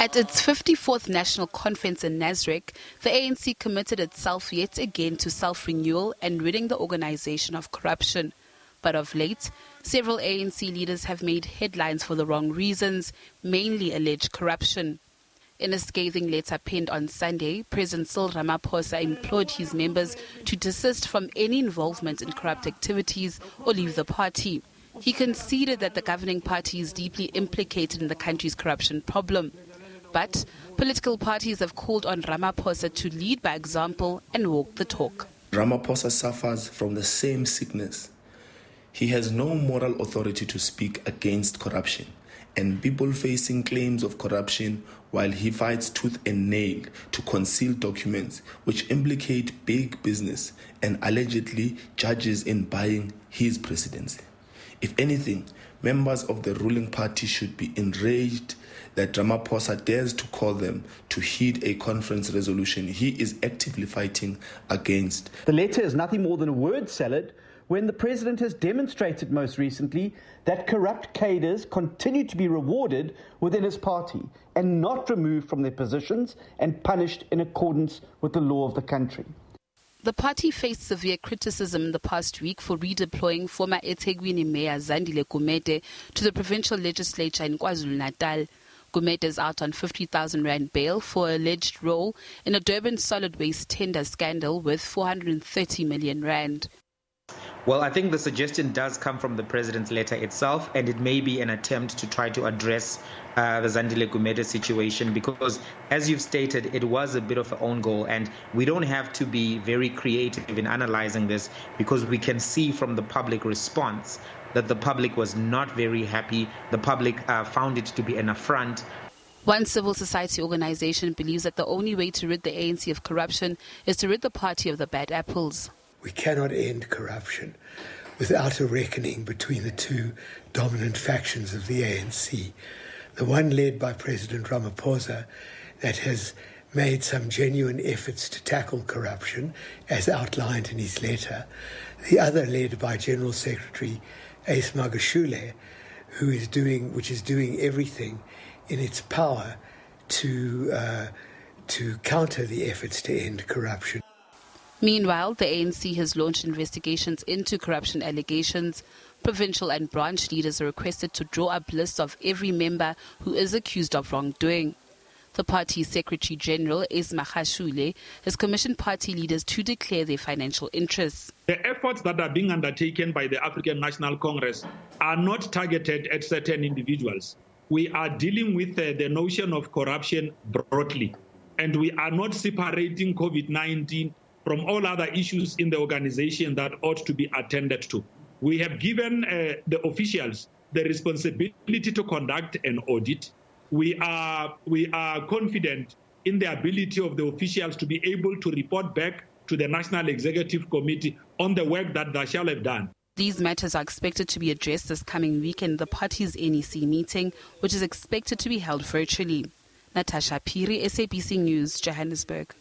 At its 54th National Conference in Nasrec, the ANC committed itself yet again to self-renewal and ridding the organization of corruption. But of late, several ANC leaders have made headlines for the wrong reasons, mainly alleged corruption. In a scathing letter penned on Sunday, President Cyril Ramaphosa implored his members to desist from any involvement in corrupt activities or leave the party. He conceded that the governing party is deeply implicated in the country's corruption problem. But political parties have called on Ramaphosa to lead by example and walk the talk. Ramaphosa suffers from the same sickness. He has no moral authority to speak against corruption, and people facing claims of corruption while he fights tooth and nail to conceal documents which implicate big business and allegedly judges in buying his presidency. If anything, members of the ruling party should be enraged that Ramaphosa dares to call them to heed a conference resolution he is actively fighting against. The letter is nothing more than a word salad when the president has demonstrated most recently that corrupt cadres continue to be rewarded within his party and not removed from their positions and punished in accordance with the law of the country. The party faced severe criticism in the past week for redeploying former eThekwini Mayor Zandile Gumede to the provincial legislature in KwaZulu-Natal. Gumede is out on 50,000 rand bail for alleged role in a Durban solid waste tender scandal worth 430 million rand. Well, I think the suggestion does come from the president's letter itself, and it may be an attempt to try to address the Zandile Gumede situation because, as you've stated, it was a bit of an own goal, and we don't have to be very creative in analyzing this because we can see from the public response that the public was not very happy. The public found it to be an affront. One civil society organization believes that the only way to rid the ANC of corruption is to rid the party of the bad apples. We cannot end corruption without a reckoning between the two dominant factions of the ANC. The one led by President Ramaphosa that has made some genuine efforts to tackle corruption, as outlined in his letter. The other led by General Secretary Ace Magashule, which is doing everything in its power to counter the efforts to end corruption. Meanwhile, the ANC has launched investigations into corruption allegations. Provincial and branch leaders are requested to draw up lists of every member who is accused of wrongdoing. The party's Secretary General, Ace Magashule, has commissioned party leaders to declare their financial interests. The efforts that are being undertaken by the African National Congress are not targeted at certain individuals. We are dealing with the notion of corruption broadly, and we are not separating COVID-19 from all other issues in the organization that ought to be attended to. We have given the officials the responsibility to conduct an audit. We are confident in the ability of the officials to be able to report back to the National Executive Committee on the work that they shall have done. These matters are expected to be addressed this coming week in the party's NEC meeting, which is expected to be held virtually. Natasha Piri, SABC News, Johannesburg.